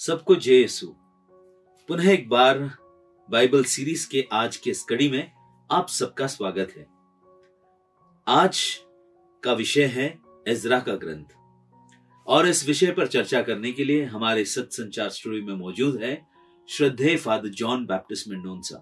सबको जय यीशु। पुनः एक बार बाइबल सीरीज के आज के इस कड़ी में आप सबका स्वागत है। आज का विषय है एजरा का ग्रंथ और इस विषय पर चर्चा करने के लिए हमारे सत्य संचार स्टूडियो में मौजूद है श्रद्धेय father John Baptist Mendonsa.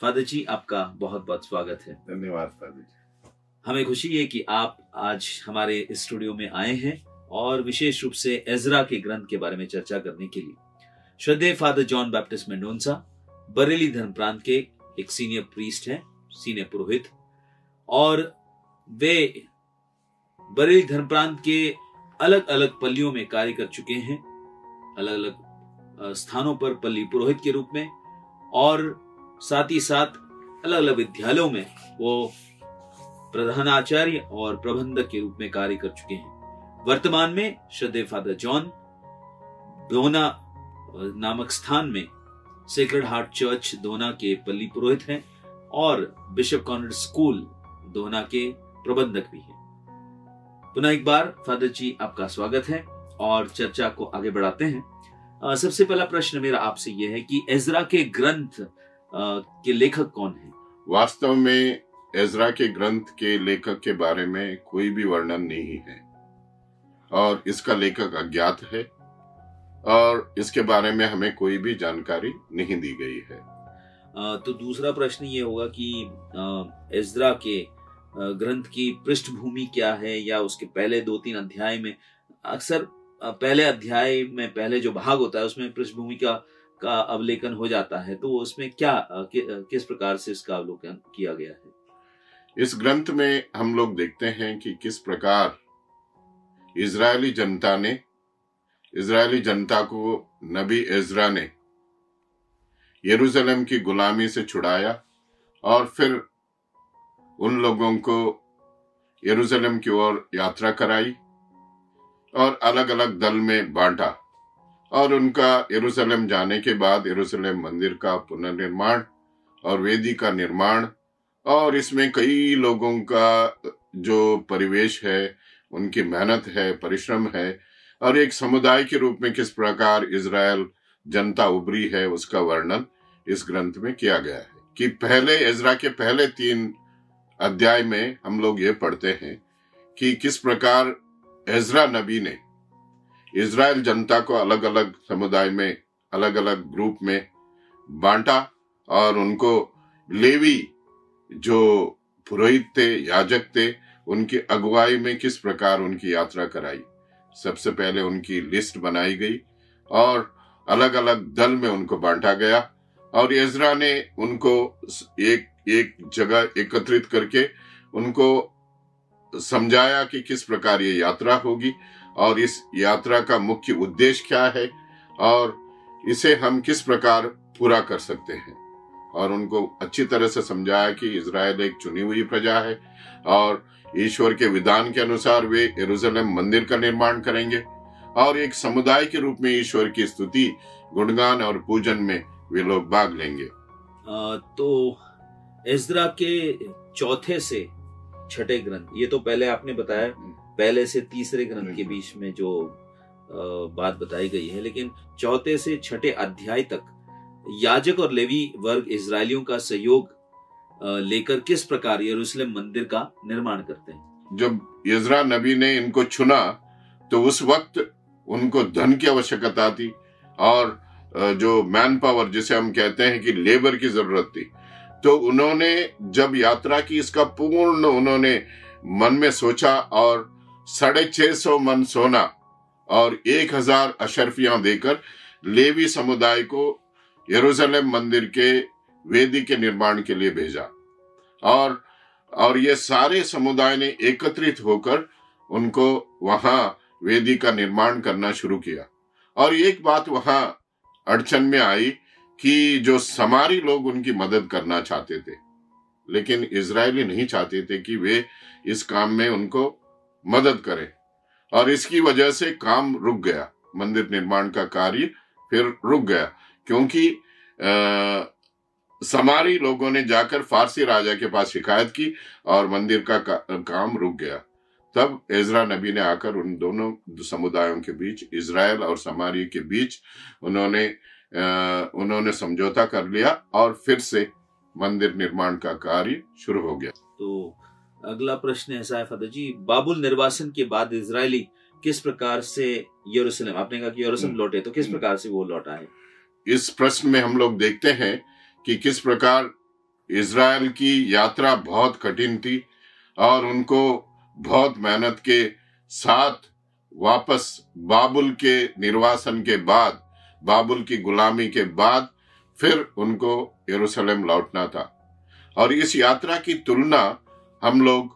Father ji, आपका बहुत बहुत स्वागत है। धन्यवाद फादर जी। हमें खुशी है कि आप आज हमारे इस स्टूडियो में आए हैं और विशेष रूप से एजरा के ग्रंथ के बारे में चर्चा करने के लिए। श्रद्धेय father John Baptist Mendonca Bareilly धर्म प्रांत के एक सीनियर प्रीस्ट हैं, सीनियर पुरोहित, और वे बरेली धर्म प्रांत के अलग अलग पल्लियों में कार्य कर चुके हैं, अलग अलग स्थानों पर पल्ली पुरोहित के रूप में, और साथ ही साथ अलग अलग विद्यालयों में वो प्रधानाचार्य और प्रबंधक के रूप में कार्य कर चुके हैं। वर्तमान में श्रद्धेय फादर जॉन दोना नामक स्थान में सेक्रेड हार्ट चर्च दोना के पल्ली पुरोहित हैं और बिशप कॉन्वेंट स्कूल दोना के प्रबंधक भी हैं। पुनः एक बार फादर जी, आपका स्वागत है और चर्चा को आगे बढ़ाते हैं। सबसे पहला प्रश्न मेरा आपसे यह है कि एजरा के ग्रंथ के लेखक कौन है? वास्तव में एजरा के ग्रंथ के लेखक के बारे में कोई भी वर्णन नहीं है और इसका लेखक अज्ञात है और इसके बारे में हमें कोई भी जानकारी नहीं दी गई है। तो दूसरा प्रश्न ये होगा कि एजरा के ग्रंथ की पृष्ठभूमि क्या है, या उसके पहले 2-3 अध्याय में, अक्सर पहले अध्याय में पहले जो भाग होता है उसमें पृष्ठभूमि का अवलोकन हो जाता है, तो उसमें किस प्रकार से इसका अवलोकन किया गया है? इस ग्रंथ में हम लोग देखते हैं कि किस प्रकार इजरायली जनता को नबी एजरा ने यरूशलेम की गुलामी से छुड़ाया और फिर उन लोगों को यरूशलेम की ओर यात्रा कराई और अलग अलग दल में बांटा, और उनका यरूशलेम जाने के बाद यरूशलेम मंदिर का पुनर्निर्माण और वेदी का निर्माण, और इसमें कई लोगों का जो परिवेश है, उनकी मेहनत है, परिश्रम है, और एक समुदाय के रूप में किस प्रकार इजराइल जनता उभरी है उसका वर्णन इस ग्रंथ में किया गया है। कि पहले एजरा के पहले 3 अध्याय में हम लोग ये पढ़ते हैं कि किस प्रकार एजरा नबी ने इजराइल जनता को अलग अलग समुदाय में, अलग अलग ग्रुप में बांटा और उनको लेवी जो पुरोहित थे, याजक थे, उनकी अगुवाई में किस प्रकार उनकी यात्रा कराई। सबसे पहले उनकी लिस्ट बनाई गई और अलग अलग दल में उनको बांटा गया, और एजरा ने उनको एक जगह एकत्रित करके उनको समझाया कि किस प्रकार ये यात्रा होगी और इस यात्रा का मुख्य उद्देश्य क्या है और इसे हम किस प्रकार पूरा कर सकते हैं, और उनको अच्छी तरह से समझाया कि इजराइल एक चुनी हुई प्रजा है और ईश्वर के विधान के अनुसार वे यरूशलेम मंदिर का निर्माण करेंगे और एक समुदाय के रूप में ईश्वर की स्तुति, गुणगान और पूजन में वे लोग भाग लेंगे। तो एजरा के चौथे से छठे ग्रंथ, ये तो पहले आपने बताया पहले से तीसरे ग्रंथ के बीच में जो बात बताई गई है, लेकिन चौथे से छठे अध्याय तक याजक और लेवी वर्ग इजरायलियों का सहयोग लेकर किस प्रकार यरूशलेम मंदिर का निर्माण करते हैं? जब एजरा नबी ने इनको चुना तो उस वक्त उनको धन की आवश्यकता थी और जो मैन पावर जिसे हम कहते हैं कि लेबर की जरूरत थी। तो उन्होंने जब यात्रा की, इसका पूर्ण उन्होंने मन में सोचा और 650 मन सोना और 1000 अशर्फियां देकर लेवी समुदाय को यरूशलेम मंदिर के वेदी के निर्माण के लिए भेजा, और ये सारे समुदाय ने एकत्रित होकर उनको वहां वेदी का निर्माण करना शुरू किया। और एक बात वहां अड़चन में आई कि जो समारी लोग उनकी मदद करना चाहते थे, लेकिन इजरायली नहीं चाहते थे कि वे इस काम में उनको मदद करें, और इसकी वजह से काम रुक गया। मंदिर निर्माण का कार्य फिर रुक गया क्योंकि समारी लोगों ने जाकर फारसी राजा के पास शिकायत की और मंदिर का काम रुक गया। तब एजरा नबी ने आकर उन दोनों समुदायों के बीच, इजराइल और समारी के बीच उन्होंने समझौता कर लिया और फिर से मंदिर निर्माण का कार्य शुरू हो गया। तो अगला प्रश्न ऐसा है फादर जी, बाबुल निर्वासन के बाद इजरायली किस प्रकार से यरूशलेम, आपने कहा कि यरूशलेम लौटे, तो किस प्रकार से वो लौटा है? इस प्रश्न में हम लोग देखते हैं कि किस प्रकार इजराइल की यात्रा बहुत कठिन थी और उनको बहुत मेहनत के साथ वापस बाबुल के निर्वासन के बाद, बाबुल की गुलामी के बाद फिर उनको यरूशलेम लौटना था। और इस यात्रा की तुलना हम लोग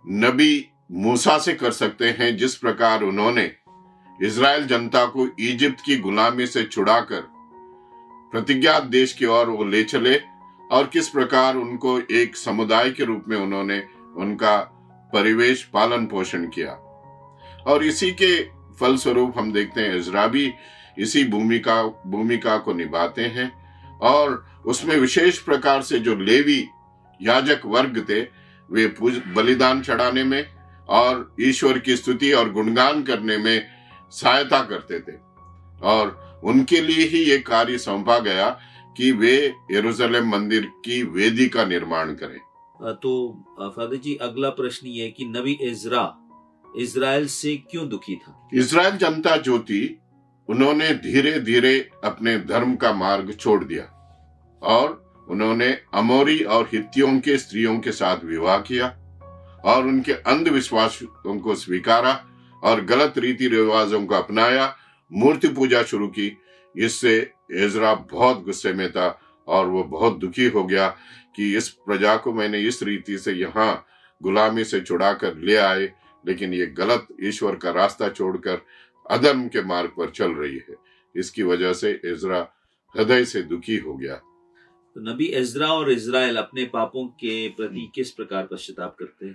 नबी मूसा से कर सकते हैं, जिस प्रकार उन्होंने इजराइल जनता को इजिप्ट की गुलामी से छुड़ाकर प्रतिज्ञात देश की ओर वो ले चले और किस प्रकार उनको एक समुदाय के रूप में उन्होंने उनका परिवेश पालन पोषण किया। और इसी के फलस्वरूप हम देखते हैं इजरा भी इसी भूमिका को निभाते हैं और उसमें विशेष प्रकार से जो लेवी याजक वर्ग थे वे बलिदान चढ़ाने में और ईश्वर की स्तुति और गुणगान करने में सहायता करते थे और उनके लिए ही ये कार्य सौंपा गया कि वे यरूशलेम मंदिर की वेदी का निर्माण करें। तो फादर जी अगला प्रश्न ये है कि नबी इजरा इजराइल से क्यों दुखी था? इजराइल जनता जो थी उन्होंने धीरे धीरे अपने धर्म का मार्ग छोड़ दिया और उन्होंने अमोरी और हित्तियों के स्त्रियों के साथ विवाह किया और उनके अंधविश्वासों को स्वीकारा और गलत रीति रिवाजों को अपनाया, मूर्ति पूजा शुरू की। इससे इजरा बहुत गुस्से में था और वो बहुत दुखी हो गया कि इस प्रजा को मैंने इस रीति से यहाँ गुलामी से छुड़ा कर ले आए, लेकिन ये गलत ईश्वर का रास्ता छोड़कर अधर्म के मार्ग पर चल रही है। इसकी वजह से इजरा हृदय से दुखी हो गया। तो नबी इजरा और इजराइल अपने पापों के प्रति किस प्रकार पश्चाताप करते हैं?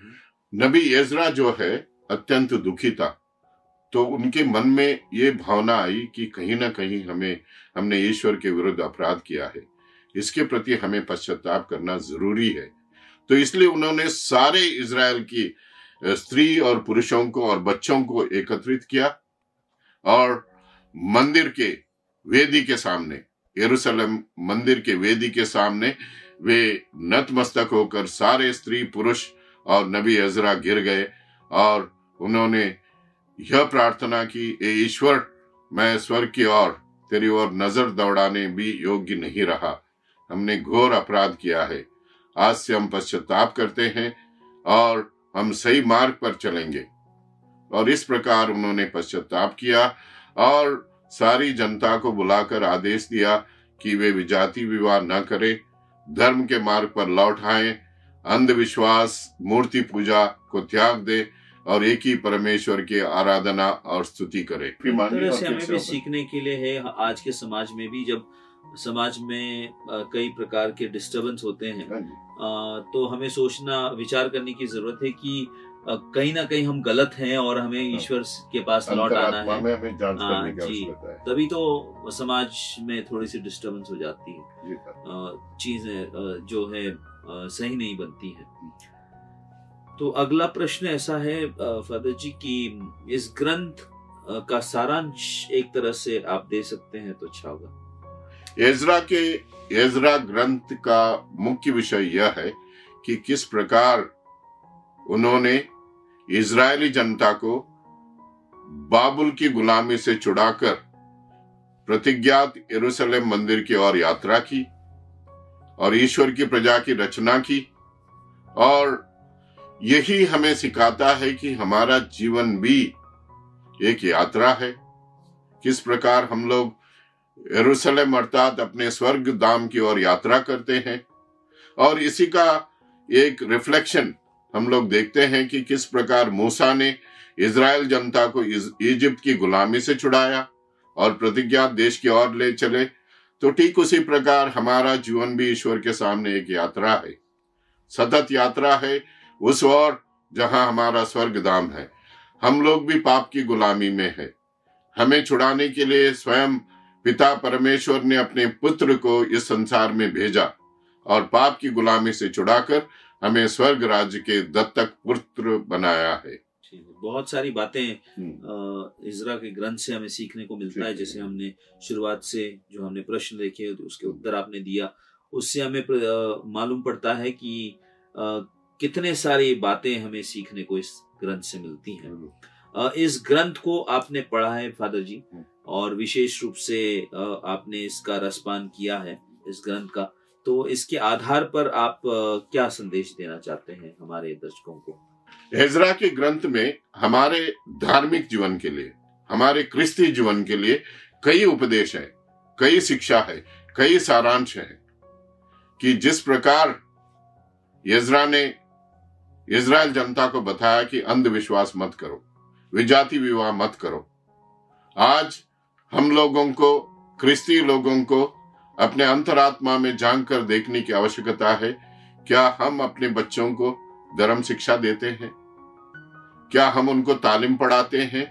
नबी इजरा जो है अत्यंत दुखी था, तो उनके मन में ये भावना आई कि कहीं ना कहीं हमने ईश्वर के विरुद्ध अपराध किया है, इसके प्रति हमें पश्चाताप करना जरूरी है। तो इसलिए उन्होंने सारे इजराइल की स्त्री और पुरुषों को और बच्चों को एकत्रित किया और मंदिर के वेदी के सामने, यरूशलेम मंदिर के वेदी के सामने वे नतमस्तक होकर सारे स्त्री पुरुष और नबी इजरा गिर गए और उन्होंने यह प्रार्थना की, ए ईश्वर, मैं स्वर्ग की ओर तेरी ओर नजर दौड़ाने भी योग्य नहीं रहा, हमने घोर अपराध किया है, आज से हम पश्चाताप करते हैं और हम सही मार्ग पर चलेंगे। और इस प्रकार उन्होंने पश्चाताप किया और सारी जनता को बुलाकर आदेश दिया कि वे विजाति विवाह न करें, धर्म के मार्ग पर लौट आएं, अंधविश्वास, मूर्ति पूजा को त्याग दे और एक ही परमेश्वर की आराधना और स्तुति करे। हमें भी सीखने के लिए है। आज के समाज में भी जब समाज में कई प्रकार के डिस्टरबेंस होते हैं तो हमें सोचना विचार करने की जरूरत है कि कहीं ना कहीं हम गलत हैं और हमें ईश्वर के पास लौट आना है। जी, तभी तो समाज में थोड़ी सी डिस्टरबेंस हो जाती है, चीजें जो है सही नहीं बनती है। तो अगला प्रश्न ऐसा है फादर जी कि इस ग्रंथ का सारांश एक तरह से आप दे सकते हैं तो अच्छा होगा। एजरा ग्रंथ का मुख्य विषय यह है कि किस प्रकार उन्होंने इजरायली जनता को बाबुल की गुलामी से छुड़ाकर प्रतिज्ञात यरूशलेम मंदिर की ओर यात्रा की और ईश्वर की प्रजा की रचना की। और यही हमें सिखाता है कि हमारा जीवन भी एक यात्रा है। किस प्रकार हम लोग यरूशलेम अर्थात अपने स्वर्ग धाम की ओर यात्रा करते हैं और इसी का एक रिफ्लेक्शन हम लोग देखते हैं कि किस प्रकार मूसा ने इजराइल जनता को इजिप्ट की गुलामी से छुड़ाया और प्रतिज्ञात देश की ओर ले चले। तो ठीक उसी प्रकार हमारा जीवन भी ईश्वर के सामने एक यात्रा है, सतत यात्रा है उस ओर जहां हमारा स्वर्ग धाम है। हम लोग भी पाप की गुलामी में है। हमें छुड़ाने के लिए स्वयं पिता परमेश्वर ने अपने पुत्र को इस संसार में भेजा और पाप की गुलामी से छुड़ाकर हमें स्वर्ग राज्य के दत्तक पुत्र बनाया है। बहुत सारी बातें इज़रा के ग्रंथ से हमें सीखने को मिलता है। जैसे हमने शुरुआत से जो हमने प्रश्न देखे उसके उत्तर आपने दिया, उससे हमें मालूम पड़ता है कि कितने सारी बातें हमें सीखने को इस ग्रंथ से मिलती हैं। इस ग्रंथ को आपने पढ़ा है फादर जी, और विशेष रूप से आपने इसका रसपान किया है इस ग्रंथ का, तो इसके आधार पर आप क्या संदेश देना चाहते हैं हमारे दर्शकों को? एजरा के ग्रंथ में हमारे धार्मिक जीवन के लिए, हमारे क्रिस्ती जीवन के लिए कई उपदेश है, कई शिक्षा है, कई सारांश है कि जिस प्रकार एजरा ने इजराइल जनता को बताया कि अंधविश्वास मत करो, विजाति विवाह मत करो। आज हम लोगों को, क्रिस्ती लोगों को अपने अंतरात्मा में झांक कर देखने की आवश्यकता है। क्या हम अपने बच्चों को धर्म शिक्षा देते हैं? क्या हम उनको तालीम पढ़ाते हैं?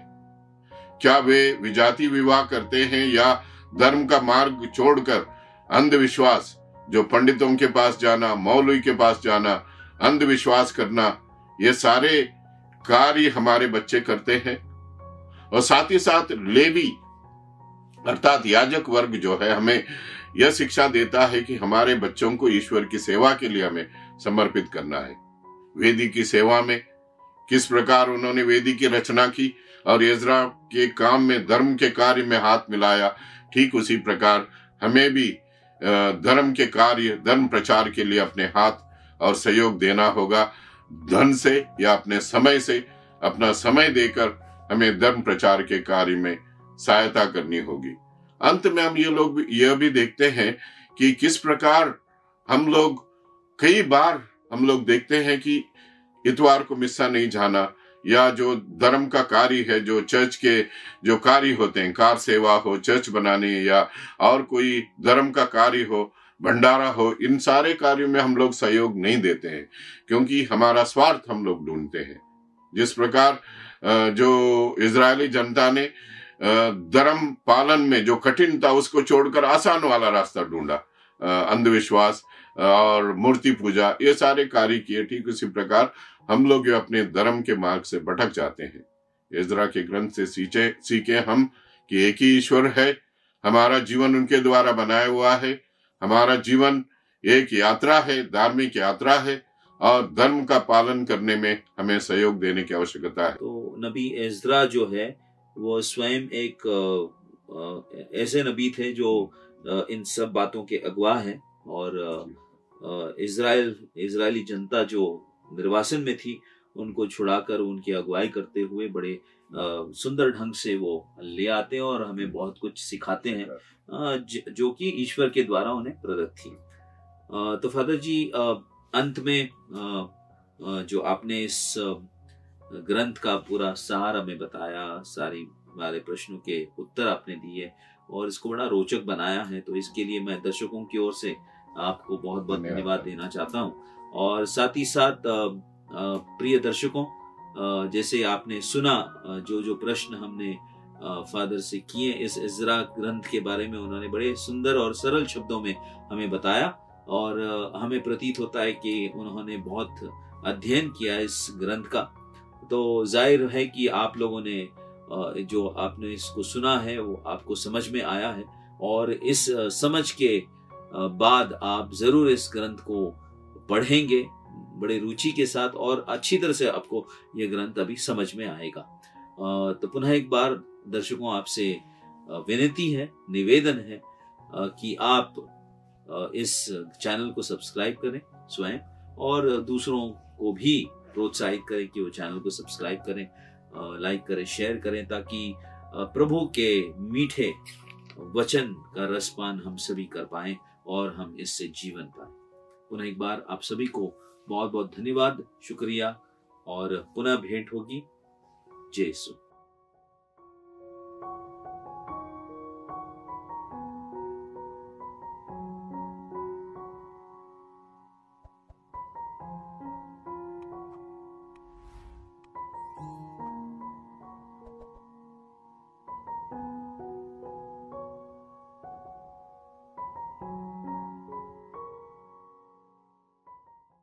क्या वे विजाति विवाह करते हैं या धर्म का मार्ग छोड़कर अंधविश्वास, जो पंडितों के पास जाना, मौलवी के पास जाना, अंधविश्वास करना, ये सारे कार्य हमारे बच्चे करते हैं। और साथ ही साथ लेवी अर्थात याजक वर्ग जो है हमें यह शिक्षा देता है कि हमारे बच्चों को ईश्वर की सेवा के लिए हमें समर्पित करना है। वेदी की सेवा में किस प्रकार उन्होंने वेदी की रचना की और एजरा के काम में, धर्म के कार्य में हाथ मिलाया, ठीक उसी प्रकार हमें भी धर्म के कार्य, धर्म प्रचार के लिए अपने हाथ और सहयोग देना होगा। धन से या अपने समय से, अपना समय देकर हमें धर्म प्रचार के कार्य में सहायता करनी होगी। अंत में हम यह भी देखते हैं कि किस प्रकार कई बार हम लोग देखते हैं कि इतवार को मिस्सा नहीं जाना, या जो धर्म का कार्य है, जो चर्च के जो कार्य होते हैं, कार सेवा हो, चर्च बनाने या और कोई धर्म का कार्य हो, भंडारा हो, इन सारे कार्यों में हम लोग सहयोग नहीं देते हैं क्योंकि हमारा स्वार्थ हम लोग ढूंढते हैं। जिस प्रकार जो इजरायली जनता ने धर्म पालन में जो कठिन था उसको छोड़कर आसान वाला रास्ता ढूंढा, अंधविश्वास और मूर्ति पूजा, ये सारे कार्य किए, ठीक उसी प्रकार हम लोग अपने धर्म के मार्ग से भटक जाते हैं। इजरा के ग्रंथ से सीखे हम कि एक ही ईश्वर है, हमारा जीवन उनके द्वारा बनाया हुआ है, हमारा जीवन एक यात्रा है, धार्मिक यात्रा है, और धर्म का पालन करने में हमें सहयोग देने की आवश्यकता है। तो नबी इजरा जो है वो स्वयं एक ऐसे नबी थे जो इन सब बातों के अगवा हैं, और इजरायली जनता जो निर्वासन में थी उनको छुड़ाकर उनकी अगुवाई करते हुए बड़े सुंदर ढंग से वो ले आते हैं और हमें बहुत कुछ सिखाते हैं, जो कि ईश्वर के द्वारा उन्हें प्रदत्त थी। तो फादर जी, अंत में जो आपने इस ग्रंथ का पूरा सार हमें बताया, सारी हमारे प्रश्नों के उत्तर आपने दिए और इसको बड़ा रोचक बनाया है, तो इसके लिए मैं दर्शकों की ओर से आपको बहुत बहुत धन्यवाद देना चाहता हूँ। और साथ ही साथ प्रिय दर्शकों, जैसे आपने सुना जो प्रश्न हमने फादर से किए इस इजरा ग्रंथ के बारे में, उन्होंने बड़े सुंदर और सरल शब्दों में हमें बताया, और हमें प्रतीत होता है कि उन्होंने बहुत अध्ययन किया इस ग्रंथ का। तो जाहिर है कि आप लोगों ने जो आपने इसको सुना है वो आपको समझ में आया है, और इस समझ के बाद आप जरूर इस ग्रंथ को पढ़ेंगे बड़े रुचि के साथ, और अच्छी तरह से आपको यह ग्रंथ अभी समझ में आएगा। तो पुनः एक बार दर्शकों आपसे विनती है, निवेदन है कि आप इस चैनल को सब्सक्राइब करें स्वयं, और दूसरों को भी प्रोत्साहित करें कि वो चैनल को सब्सक्राइब करें, लाइक करें, शेयर करें, ताकि प्रभु के मीठे वचन का रसपान हम सभी कर पाएं और हम इससे जीवन पाएं। पुनः एक बार आप सभी को बहुत बहुत धन्यवाद, शुक्रिया, और पुनः भेंट होगी। जय यीशु।